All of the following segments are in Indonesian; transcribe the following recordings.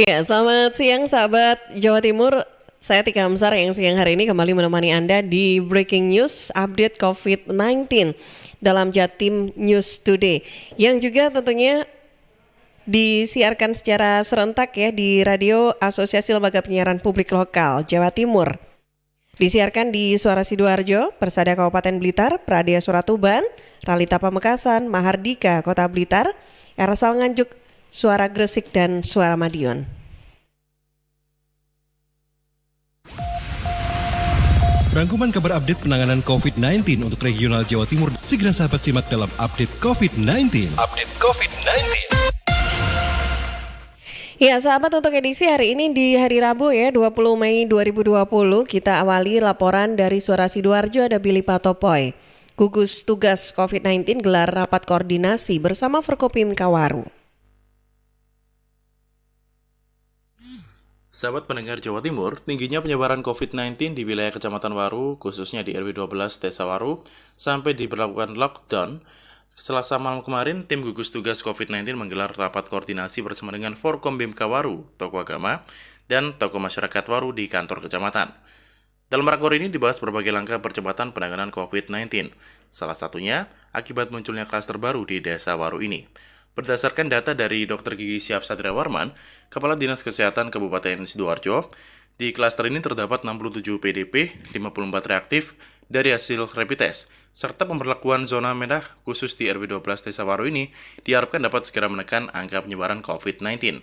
Ya, selamat siang sahabat Jawa Timur. Saya Tika Hamsar yang siang hari ini kembali menemani Anda di Breaking News Update COVID-19 dalam Jatim News Today. Yang juga tentunya disiarkan secara serentak ya di Radio Asosiasi Lembaga Penyiaran Publik Lokal Jawa Timur. Disiarkan di Suara Sidoarjo, Persada Kabupaten Blitar, Pradaya Surat Tuban, Ralita Pamekasan, Mahardika Kota Blitar, Erasal Nganjuk, Suara Gresik dan Suara Madiun. Rangkuman kabar update penanganan COVID-19 untuk regional Jawa Timur segera sahabat simak dalam Update COVID-19. Update COVID-19. Ya sahabat, untuk edisi hari ini di hari Rabu ya 20 Mei 2020 kita awali laporan dari Suara Sidoarjo. Ada Billy Patopoy. Gugus Tugas COVID-19 gelar rapat koordinasi bersama Forkopim Kawaru. Sahabat pendengar Jawa Timur, tingginya penyebaran COVID-19 di wilayah Kecamatan Waru, khususnya di RW 12 Desa Waru, sampai diberlakukan lockdown. Selasa malam kemarin, tim gugus tugas COVID-19 menggelar rapat koordinasi bersama dengan Forkombim Kawaru, tokoh agama, dan tokoh masyarakat Waru di kantor kecamatan. Dalam rakor ini dibahas berbagai langkah percepatan penanganan COVID-19. Salah satunya, akibat munculnya klaster baru di Desa Waru ini. Berdasarkan data dari Dr. Gigi Syaf Sadra Warman, Kepala Dinas Kesehatan Kabupaten Sidoarjo, di klaster ini terdapat 67 PDP, 54 reaktif dari hasil rapid test, serta pemberlakuan zona merah khusus di RW 12 Desa Waru ini diharapkan dapat segera menekan angka penyebaran COVID-19.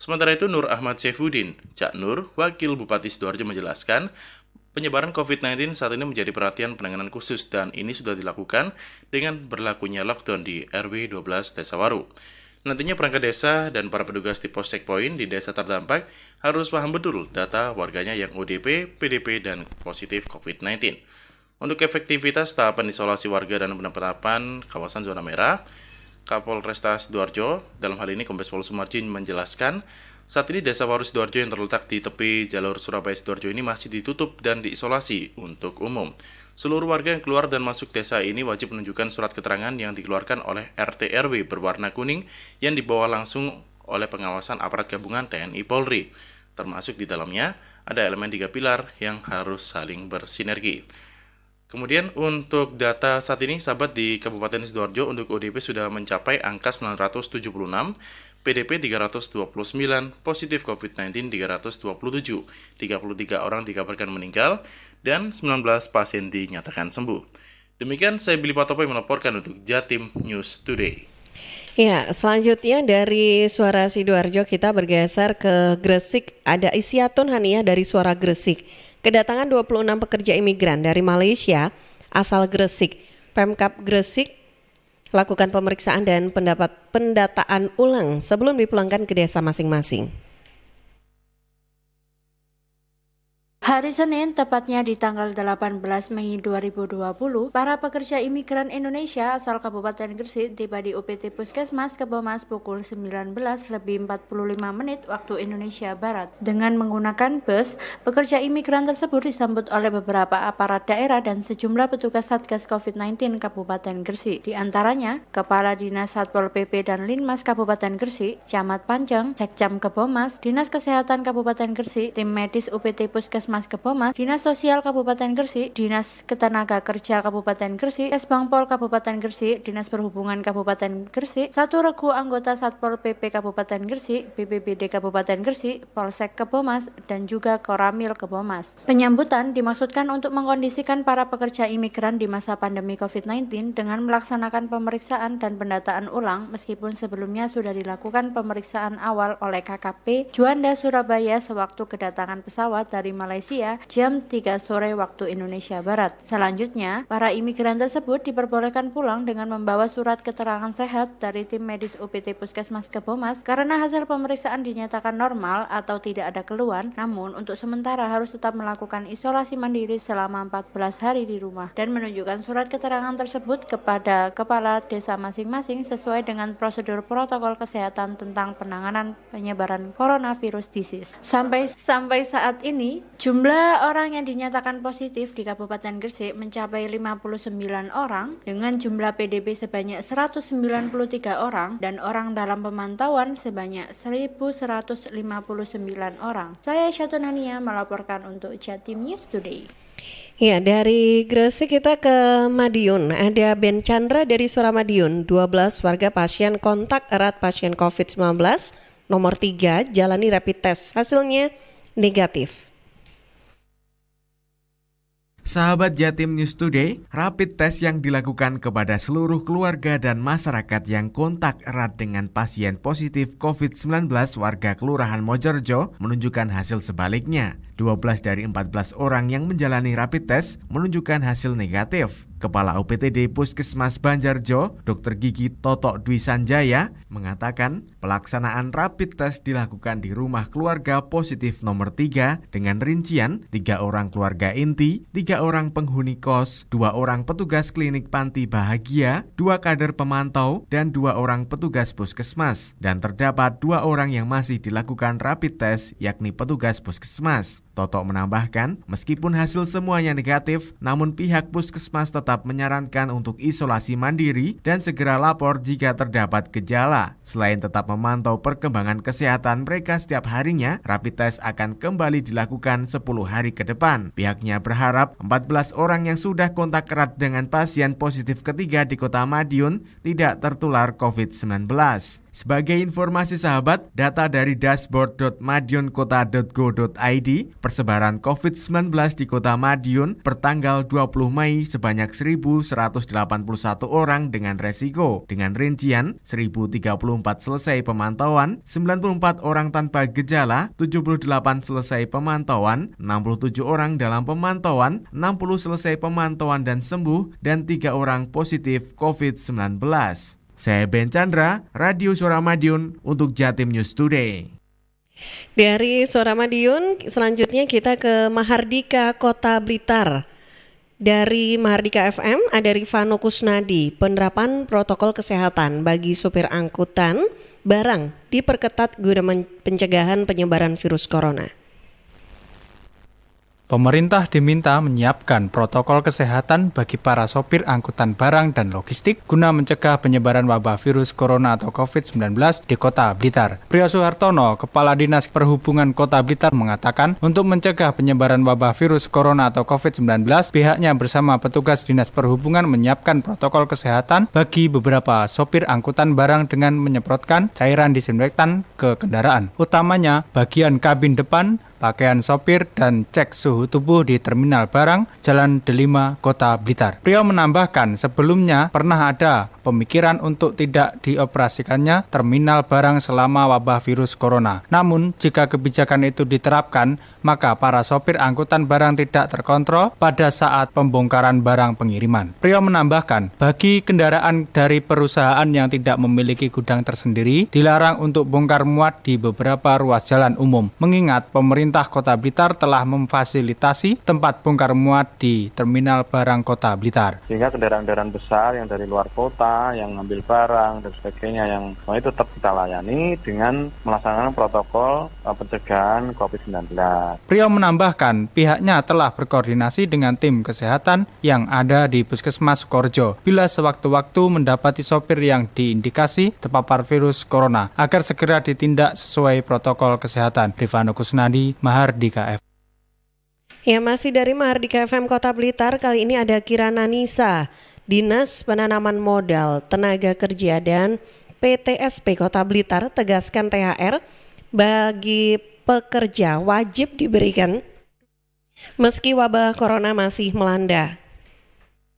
Sementara itu, Nur Ahmad Saifuddin, Cak Nur, Wakil Bupati Sidoarjo menjelaskan, penyebaran COVID-19 saat ini menjadi perhatian penanganan khusus dan ini sudah dilakukan dengan berlakunya lockdown di RW 12 Desa Waru. Nantinya perangkat desa dan para petugas di pos checkpoint di desa terdampak harus paham betul data warganya yang ODP, PDP, dan positif COVID-19. Untuk efektivitas tahapan isolasi warga dan penetapan kawasan zona merah, Kapolresta Sidoarjo, dalam hal ini Kombes Pol Sumarjin menjelaskan, saat ini Desa Waru Sidoarjo yang terletak di tepi jalur Surabaya Sidoarjo ini masih ditutup dan diisolasi untuk umum. Seluruh warga yang keluar dan masuk desa ini wajib menunjukkan surat keterangan yang dikeluarkan oleh RT RW berwarna kuning yang dibawa langsung oleh pengawasan aparat gabungan TNI Polri. Termasuk di dalamnya ada elemen 3 pilar yang harus saling bersinergi. Kemudian untuk data saat ini, sahabat di Kabupaten Sidoarjo untuk ODP sudah mencapai angka 976, PDP 329, positif COVID-19 327, 33 orang dikabarkan meninggal, dan 19 pasien dinyatakan sembuh. Demikian saya Billy Patopoy melaporkan untuk Jatim News Today. Ya, selanjutnya dari Suara Sidoarjo kita bergeser ke Gresik. Ada Isiatun Haniah dari Suara Gresik. Kedatangan 26 pekerja imigran dari Malaysia asal Gresik. Pemkab Gresik lakukan pemeriksaan dan pendataan ulang sebelum dipulangkan ke desa masing-masing. Hari Senin, tepatnya di tanggal 18 Mei 2020, para pekerja imigran Indonesia asal Kabupaten Gresik tiba di UPT Puskesmas Kebomas pukul 19:45 waktu Indonesia Barat. Dengan menggunakan bus, pekerja imigran tersebut disambut oleh beberapa aparat daerah dan sejumlah petugas Satgas COVID-19 Kabupaten Gresik. Di antaranya, Kepala Dinas Satpol PP dan Linmas Kabupaten Gresik, Camat Panceng, Sekcam Kebomas, Dinas Kesehatan Kabupaten Gresik, tim medis UPT Puskesmas Kebomas, Dinas Sosial Kabupaten Gresik, Dinas Ketenaga Kerja Kabupaten Gresik, Kesbangpol Kabupaten Gresik, Dinas Perhubungan Kabupaten Gresik, satu regu anggota Satpol PP Kabupaten Gresik, BPBD Kabupaten Gresik, Polsek Kebomas, dan juga Koramil Kebomas. Penyambutan dimaksudkan untuk mengkondisikan para pekerja imigran di masa pandemi COVID-19 dengan melaksanakan pemeriksaan dan pendataan ulang meskipun sebelumnya sudah dilakukan pemeriksaan awal oleh KKP Juanda Surabaya sewaktu kedatangan pesawat dari Malaysia jam 3 sore waktu Indonesia Barat. Selanjutnya, para imigran tersebut diperbolehkan pulang dengan membawa surat keterangan sehat dari tim medis UPT Puskesmas Kebomas karena hasil pemeriksaan dinyatakan normal atau tidak ada keluhan, namun untuk sementara harus tetap melakukan isolasi mandiri selama 14 hari di rumah dan menunjukkan surat keterangan tersebut kepada kepala desa masing-masing sesuai dengan prosedur protokol kesehatan tentang penanganan penyebaran coronavirus disease. Sampai saat ini, Jumlah orang yang dinyatakan positif di Kabupaten Gresik mencapai 59 orang dengan jumlah PDP sebanyak 193 orang dan orang dalam pemantauan sebanyak 1.159 orang. Saya Syatunania melaporkan untuk Jatim News Today. Ya, dari Gresik kita ke Madiun. Ada Ben Chandra dari Suramadiun, 12 warga pasien kontak erat pasien COVID-19, nomor 3 jalani rapid test, hasilnya negatif. Sahabat Jatim News Today, rapid test yang dilakukan kepada seluruh keluarga dan masyarakat yang kontak erat dengan pasien positif COVID-19 warga Kelurahan Mojorejo menunjukkan hasil sebaliknya. 12 dari 14 orang yang menjalani rapid test menunjukkan hasil negatif. Kepala UPTD Puskesmas Banjarjo, Dr. Gigi Totok Dwi Sanjaya, mengatakan pelaksanaan rapid test dilakukan di rumah keluarga positif nomor 3 dengan rincian 3 orang keluarga inti, 3 orang penghuni kos, 2 orang petugas klinik panti bahagia, 2 kader pemantau, dan 2 orang petugas puskesmas. Dan terdapat 2 orang yang masih dilakukan rapid test, yakni petugas puskesmas. Totok menambahkan, meskipun hasil semuanya negatif, namun pihak puskesmas tetap menyarankan untuk isolasi mandiri dan segera lapor jika terdapat gejala. Selain tetap memantau perkembangan kesehatan mereka setiap harinya, rapid test akan kembali dilakukan 10 hari ke depan. Pihaknya berharap 14 orang yang sudah kontak erat dengan pasien positif ketiga di Kota Madiun tidak tertular COVID-19. Sebagai informasi sahabat, data dari dashboard.madiunkota.go.id, persebaran COVID-19 di Kota Madiun pertanggal 20 Mei sebanyak 1.181 orang dengan resiko, dengan rincian 1.034 selesai pemantauan, 94 orang tanpa gejala, 78 selesai pemantauan, 67 orang dalam pemantauan, 60 selesai pemantauan dan sembuh, dan 3 orang positif COVID-19. Saya Ben Chandra, Radio Suara Madiun untuk Jatim News Today. Dari Suramadiun, selanjutnya kita ke Mahardika, Kota Blitar. Dari Mahardika FM ada Rifano Kusnadi. Penerapan protokol kesehatan bagi sopir angkutan barang diperketat guna pencegahan penyebaran virus corona. Pemerintah diminta menyiapkan protokol kesehatan bagi para sopir angkutan barang dan logistik guna mencegah penyebaran wabah virus corona atau COVID-19 di Kota Blitar. Priyo Suhartono, Kepala Dinas Perhubungan Kota Blitar mengatakan untuk mencegah penyebaran wabah virus corona atau COVID-19, pihaknya bersama petugas Dinas Perhubungan menyiapkan protokol kesehatan bagi beberapa sopir angkutan barang dengan menyemprotkan cairan disinfektan ke kendaraan, utamanya bagian kabin depan, pakaian sopir, dan cek suhu tubuh di terminal barang Jalan Delima, Kota Blitar. Priyo menambahkan sebelumnya pernah ada pemikiran untuk tidak dioperasikannya terminal barang selama wabah virus corona. Namun jika kebijakan itu diterapkan, maka para sopir angkutan barang tidak terkontrol pada saat pembongkaran barang pengiriman. Priyo menambahkan, bagi kendaraan dari perusahaan yang tidak memiliki gudang tersendiri, dilarang untuk bongkar muat di beberapa ruas jalan umum, mengingat pemerintah Kota Blitar telah memfasilitasi tempat bongkar muat di terminal barang Kota Blitar. Sehingga kendaraan-kendaraan besar yang dari luar kota, yang ngambil barang dan sebagainya, yang itu tetap kita layani dengan melaksanakan protokol pencegahan COVID-19. Priyo menambahkan pihaknya telah berkoordinasi dengan tim kesehatan yang ada di Puskesmas Sukorejo bila sewaktu-waktu mendapati sopir yang diindikasi terpapar virus corona agar segera ditindak sesuai protokol kesehatan. Rifano Kusnadi, Mahardika FM. Ya, masih dari Mahardika FM Kota Blitar, kali ini ada Kirana Nisa, Dinas Penanaman Modal, Tenaga Kerja dan PTSP Kota Blitar tegaskan THR bagi pekerja wajib diberikan meski wabah corona masih melanda.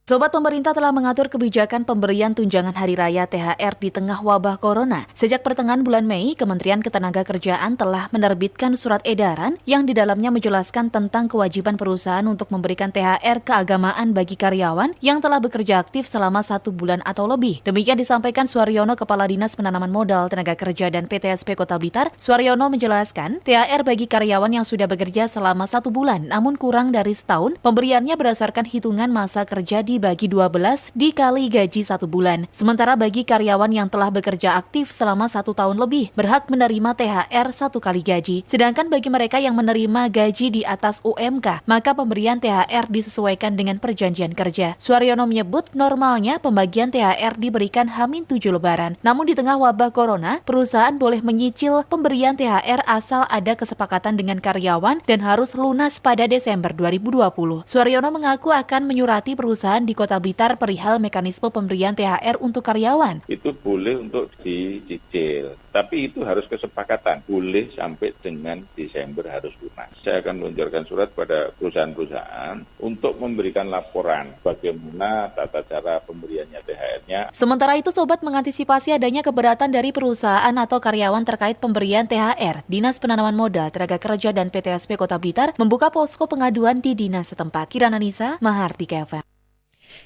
Sobat, pemerintah telah mengatur kebijakan pemberian tunjangan hari raya THR di tengah wabah corona. Sejak pertengahan bulan Mei, Kementerian Ketenagakerjaan telah menerbitkan surat edaran yang di dalamnya menjelaskan tentang kewajiban perusahaan untuk memberikan THR keagamaan bagi karyawan yang telah bekerja aktif selama 1 bulan atau lebih. Demikian disampaikan Suaryono, Kepala Dinas Penanaman Modal, Tenaga Kerja dan PTSP Kota Blitar. Suaryono menjelaskan, THR bagi karyawan yang sudah bekerja selama 1 bulan namun kurang dari setahun, pemberiannya berdasarkan hitungan masa kerja di dibagi 12 dikali gaji 1 bulan. Sementara bagi karyawan yang telah bekerja aktif selama 1 tahun lebih, berhak menerima THR 1 kali gaji. Sedangkan bagi mereka yang menerima gaji di atas UMK, maka pemberian THR disesuaikan dengan perjanjian kerja. Suaryono menyebut normalnya pembagian THR diberikan H-7 Lebaran. Namun di tengah wabah corona, perusahaan boleh menyicil pemberian THR asal ada kesepakatan dengan karyawan dan harus lunas pada Desember 2020. Suaryono mengaku akan menyurati perusahaan di Kota Blitar perihal mekanisme pemberian THR untuk karyawan. Itu boleh untuk dicicil, tapi itu harus kesepakatan. Boleh sampai dengan Desember harus lunas. Saya akan meluncurkan surat pada perusahaan-perusahaan untuk memberikan laporan bagaimana tata cara pemberiannya THR-nya. Sementara itu, Sobat, mengantisipasi adanya keberatan dari perusahaan atau karyawan terkait pemberian THR, Dinas Penanaman Modal, Tenaga Kerja, dan PTSP Kota Blitar membuka posko pengaduan di dinas setempat. Kirana Nisa, Mahardika FM.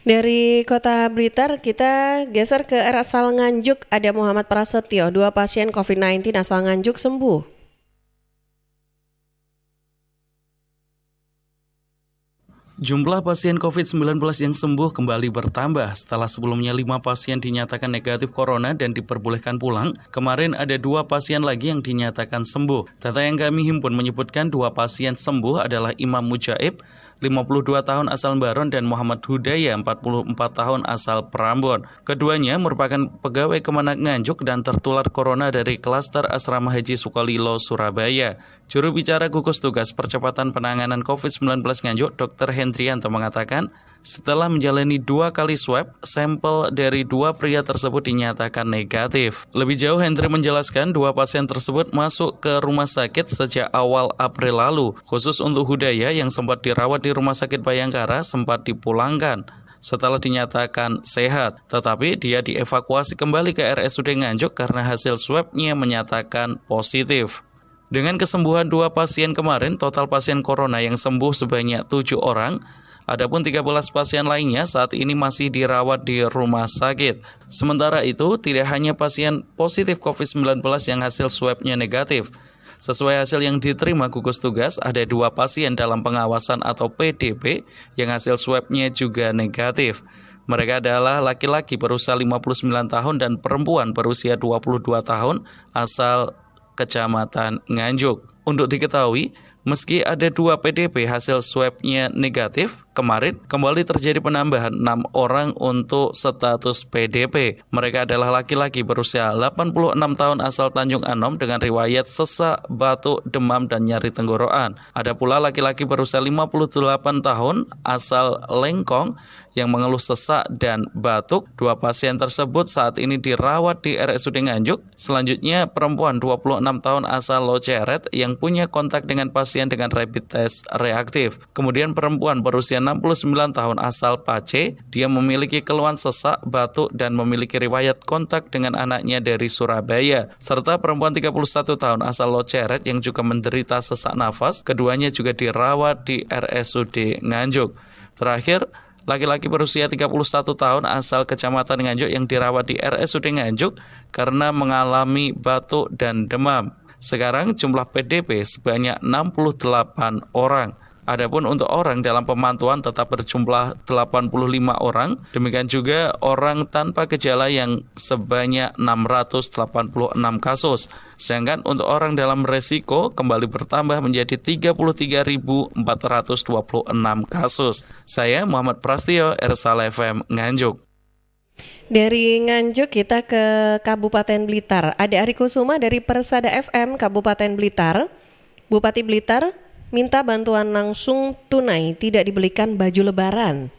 Dari Kota Blitar kita geser ke asal Nganjuk. Ada Muhammad Prasetyo, 2 pasien COVID-19 asal Nganjuk sembuh. Jumlah pasien COVID-19 yang sembuh kembali bertambah setelah sebelumnya 5 pasien dinyatakan negatif corona dan diperbolehkan pulang. Kemarin ada 2 pasien lagi yang dinyatakan sembuh. Data yang kami himpun menyebutkan 2 pasien sembuh adalah Imam Mujaib, 52 tahun asal Baron, dan Muhammad Hudaya, 44 tahun asal Prambon. Keduanya merupakan pegawai Kemenak Nganjuk dan tertular corona dari klaster Asrama Haji Sukolilo, Surabaya. Juru bicara gugus tugas percepatan penanganan COVID-19 Nganjuk, Dr. Hendrianto mengatakan, setelah menjalani 2 kali swab, sampel dari 2 pria tersebut dinyatakan negatif. Lebih jauh, Hendri menjelaskan 2 pasien tersebut masuk ke rumah sakit sejak awal April lalu. Khusus untuk Hudaya yang sempat dirawat di Rumah Sakit Bayangkara sempat dipulangkan setelah dinyatakan sehat. Tetapi dia dievakuasi kembali ke RSUD Nganjuk karena hasil swabnya menyatakan positif. Dengan kesembuhan 2 pasien kemarin, total pasien corona yang sembuh sebanyak 7 orang. Adapun 13 pasien lainnya saat ini masih dirawat di rumah sakit. Sementara itu, tidak hanya pasien positif COVID-19 yang hasil swabnya negatif. Sesuai hasil yang diterima gugus tugas, ada 2 pasien dalam pengawasan atau PDP yang hasil swabnya juga negatif. Mereka adalah laki-laki berusia 59 tahun dan perempuan berusia 22 tahun asal Kecamatan Nganjuk. Untuk diketahui, meski ada 2 PDP hasil swabnya negatif, kemarin kembali terjadi penambahan 6 orang untuk status PDP. Mereka adalah laki-laki berusia 86 tahun asal Tanjung Anom dengan riwayat sesak, batuk, demam, dan nyeri tenggorokan. Ada pula laki-laki berusia 58 tahun asal Lengkong yang mengeluh sesak dan batuk. 2 pasien tersebut saat ini dirawat di RSUD Nganjuk. Selanjutnya, perempuan 26 tahun asal Loceret yang punya kontak dengan pasien dengan rapid test reaktif. Kemudian perempuan berusia 69 tahun asal Pace, dia memiliki keluhan sesak, batuk, dan memiliki riwayat kontak dengan anaknya dari Surabaya. Serta perempuan 31 tahun asal Loceret yang juga menderita sesak nafas, keduanya juga dirawat di RSUD Nganjuk. Terakhir, laki-laki berusia 31 tahun asal Kecamatan Nganjuk yang dirawat di RSUD Nganjuk karena mengalami batuk dan demam. Sekarang jumlah PDP sebanyak 68 orang. Adapun untuk orang dalam pemantauan tetap berjumlah 85 orang. Demikian juga orang tanpa gejala yang sebanyak 686 kasus. Sedangkan untuk orang dalam resiko kembali bertambah menjadi 33.426 kasus. Saya Muhammad Prasetyo, RSAL FM Nganjuk. Dari Nganjuk kita ke Kabupaten Blitar. Ada Ari Kusuma dari Persada FM Kabupaten Blitar. Bupati Blitar minta bantuan langsung tunai, tidak dibelikan baju lebaran.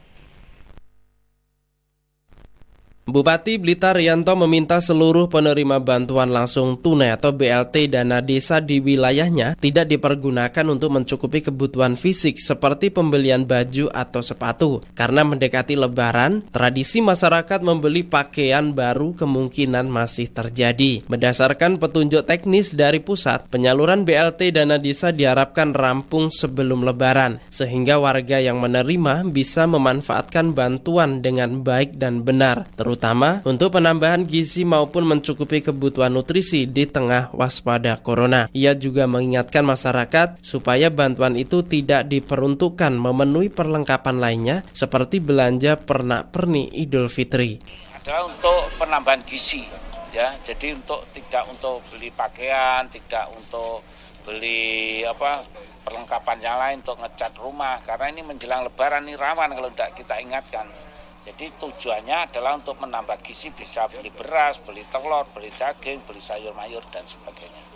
Bupati Blitar Yanto meminta seluruh penerima bantuan langsung tunai atau BLT dana desa di wilayahnya tidak dipergunakan untuk mencukupi kebutuhan fisik seperti pembelian baju atau sepatu. Karena mendekati lebaran, tradisi masyarakat membeli pakaian baru kemungkinan masih terjadi. Berdasarkan petunjuk teknis dari pusat, penyaluran BLT dana desa diharapkan rampung sebelum lebaran, sehingga warga yang menerima bisa memanfaatkan bantuan dengan baik dan benar, terutama terutama untuk penambahan gizi maupun mencukupi kebutuhan nutrisi di tengah waspada corona. Ia juga mengingatkan masyarakat supaya bantuan itu tidak diperuntukkan memenuhi perlengkapan lainnya seperti belanja pernak-pernik Idul Fitri. Adalah untuk penambahan gizi, ya. Jadi tidak untuk beli pakaian, tidak untuk beli perlengkapan yang lain untuk ngecat rumah, karena ini menjelang Lebaran ini rawan kalau tidak kita ingatkan. Jadi tujuannya adalah untuk menambah gizi, bisa beli beras, beli telur, beli daging, beli sayur mayur dan sebagainya.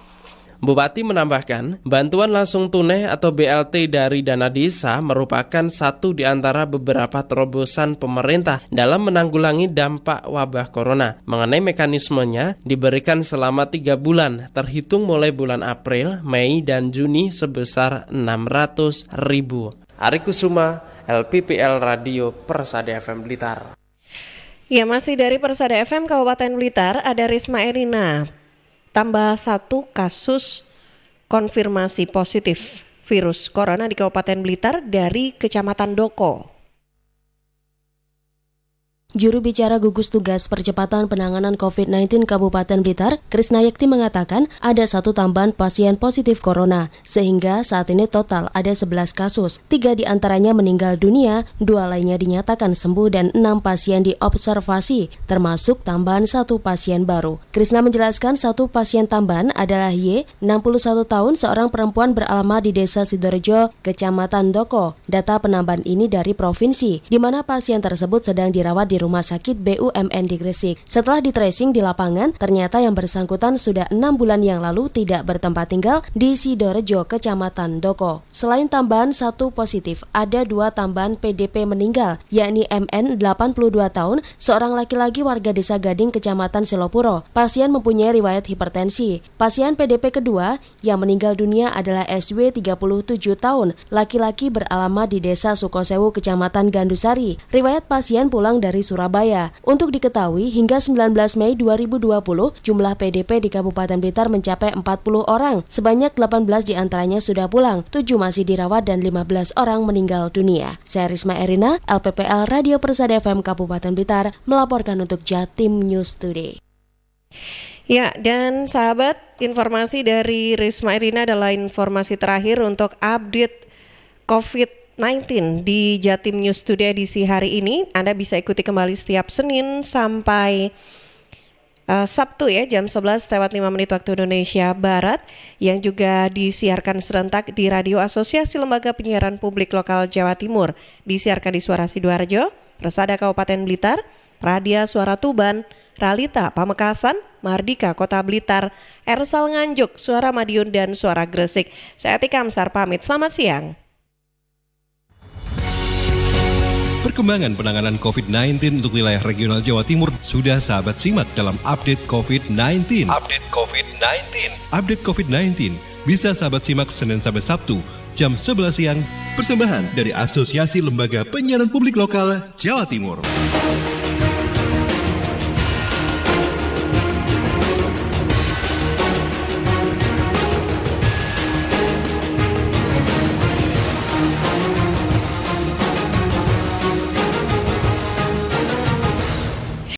Bupati menambahkan, bantuan langsung tunai atau BLT dari dana desa merupakan satu di antara beberapa terobosan pemerintah dalam menanggulangi dampak wabah corona. Mengenai mekanismenya, diberikan selama 3 bulan, terhitung mulai bulan April, Mei, dan Juni sebesar 600.000. Ari Kusuma, LPPL Radio Persada FM Blitar. Ya, masih dari Persada FM Kabupaten Blitar, ada Risma Erina. Tambah 1 kasus konfirmasi positif virus corona di Kabupaten Blitar dari Kecamatan Doko. Juru bicara gugus tugas percepatan penanganan COVID-19 Kabupaten Blitar, Krisnayekti mengatakan ada 1 tambahan pasien positif corona, sehingga saat ini total ada 11 kasus. 3 diantaranya meninggal dunia, 2 lainnya dinyatakan sembuh dan 6 pasien diobservasi, termasuk tambahan 1 pasien baru. Krisna menjelaskan 1 pasien tambahan adalah Y, 61 tahun, seorang perempuan beralamat di Desa Sidorejo, Kecamatan Doko. Data penambahan ini dari provinsi, di mana pasien tersebut sedang dirawat di Rumah Sakit BUMN di Gresik. Setelah di-tracing di lapangan, ternyata yang bersangkutan sudah 6 bulan yang lalu tidak bertempat tinggal di Sidorejo, Kecamatan Doko. Selain tambahan 1 positif, ada 2 tambahan PDP meninggal, yakni MN 82 tahun, seorang laki-laki warga Desa Gading, Kecamatan Selopuro. Pasien mempunyai riwayat hipertensi. Pasien PDP kedua yang meninggal dunia adalah SW 37 tahun, laki-laki beralamat di Desa Sukosewu, Kecamatan Gandusari. Riwayat pasien pulang dari Surabaya. Untuk diketahui, hingga 19 Mei 2020, jumlah PDP di Kabupaten Blitar mencapai 40 orang. Sebanyak 18 diantaranya sudah pulang, 7 masih dirawat dan 15 orang meninggal dunia. Saya Risma Erina, LPPL Radio Persada FM Kabupaten Blitar, melaporkan untuk Jatim News Today. Ya, dan sahabat, informasi dari Risma Erina adalah informasi terakhir untuk update COVID-19 di Jatim News Today edisi hari ini. Anda bisa ikuti kembali setiap Senin sampai Sabtu ya, jam 11:05 waktu Indonesia Barat, yang juga disiarkan serentak di Radio Asosiasi Lembaga Penyiaran Publik Lokal Jawa Timur. Disiarkan di Suara Sidoarjo, Persada Kabupaten Blitar, Radia Suara Tuban, Ralita Pamekasan, Mardika Kota Blitar, Ersal Nganjuk, Suara Madiun, dan Suara Gresik. Saya Tika Amsar pamit, selamat siang. Perkembangan penanganan COVID-19 untuk wilayah regional Jawa Timur sudah sahabat simak dalam update COVID-19. Update COVID-19 bisa sahabat simak Senin sampai Sabtu jam 11 siang. Persembahan dari Asosiasi Lembaga Penyiaran Publik Lokal Jawa Timur.